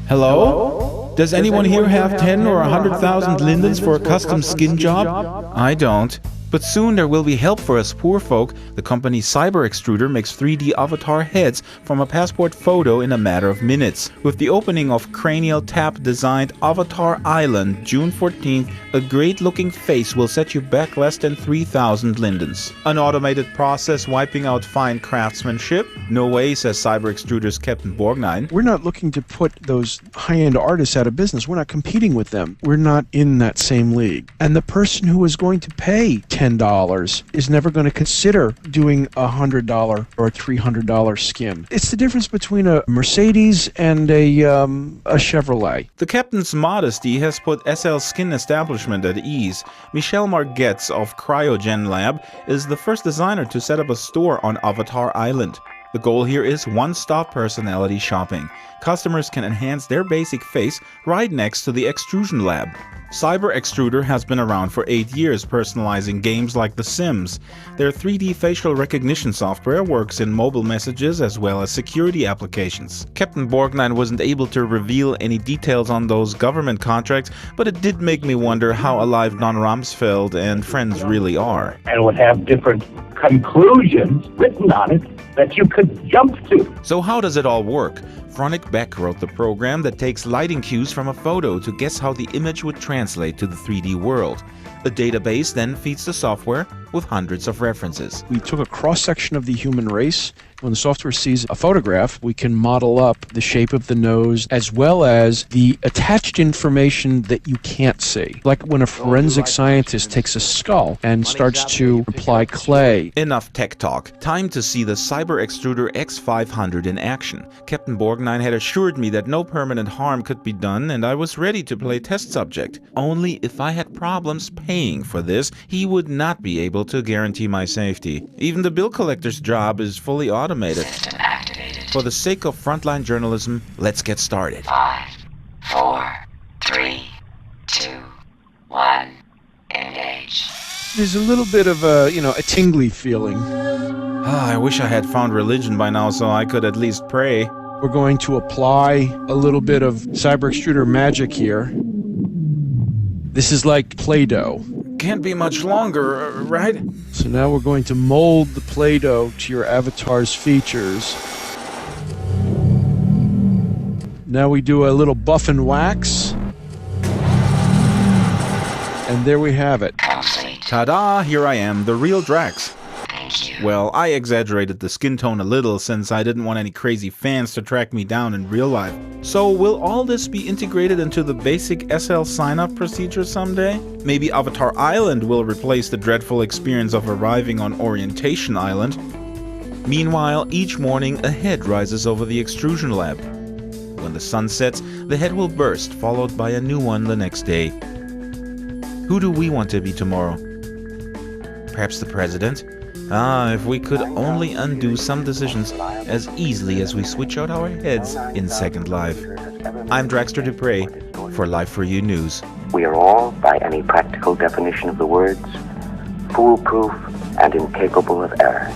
Hello? Does anyone here have 10 or 100,000 lindens for a custom skin job? I don't. But soon there will be help for us poor folk. The company CyberExtruder makes 3D avatar heads from a passport photo in a matter of minutes. With the opening of Cranial Tap designed Avatar Island, June 14th, a great looking face will set you back less than 3,000 lindens. An automated process wiping out fine craftsmanship? No way, says CyberExtruder's Captain Borgnine. We're not looking to put those high-end artists out of business. We're not competing with them. We're not in that same league. And the person who is going to pay $10 is never going to consider doing a $100 or a $300 skin. It's the difference between a Mercedes and a Chevrolet. The captain's modesty has put SL Skin establishment at ease. Michelle Margetts of Cryogen Lab is the first designer to set up a store on Avatar Island. The goal here is one-stop personality shopping. Customers can enhance their basic face right next to the extrusion lab. CyberExtruder has been around for 8 years, personalizing games like The Sims. Their 3D facial recognition software works in mobile messages as well as security applications. Captain Borgnine wasn't able to reveal any details on those government contracts, but it did make me wonder how alive Don Rumsfeld and friends really are. And would have different conclusions written on it that you could jump to. So how does it all work? Fronic Beck wrote the program that takes lighting cues from a photo to guess how the image would translate to the 3D world. The database then feeds the software with hundreds of references. We took a cross-section of the human race. When the software sees a photograph, we can model up the shape of the nose as well as the attached information that you can't see. Like when a forensic scientist takes a skull and starts to apply clay. Enough tech talk. Time to see the CyberExtruder X500 in action. Captain Borgnine had assured me that no permanent harm could be done, and I was ready to play test subject. Only if I had problems paying for this, he would not be able to guarantee my safety. Even the bill collector's job is fully automated. System activated. For the sake of frontline journalism, let's get started. 5, 4, 3, 2, 1, engage. There's a little bit of a tingly feeling. I wish I had found religion by now so I could at least pray. We're going to apply a little bit of CyberExtruder magic here. This is like Play-Doh. Can't be much longer, right? So now we're going to mold the Play-Doh to your avatar's features. Now we do a little buff and wax. And there we have it. Complete. Ta-da! Here I am, the real Drax. Thank you. Well, I exaggerated the skin tone a little since I didn't want any crazy fans to track me down in real life. So will all this be integrated into the basic SL sign-up procedure someday? Maybe Avatar Island will replace the dreadful experience of arriving on Orientation Island. Meanwhile, each morning a head rises over the extrusion lab. When the sun sets, the head will burst, followed by a new one the next day. Who do we want to be tomorrow? Perhaps the president? Ah, if we could only undo some decisions as easily as we switch out our heads in Second Life. I'm Draxtor Dupre for Life4You News. We are all, by any practical definition of the words, foolproof and incapable of error.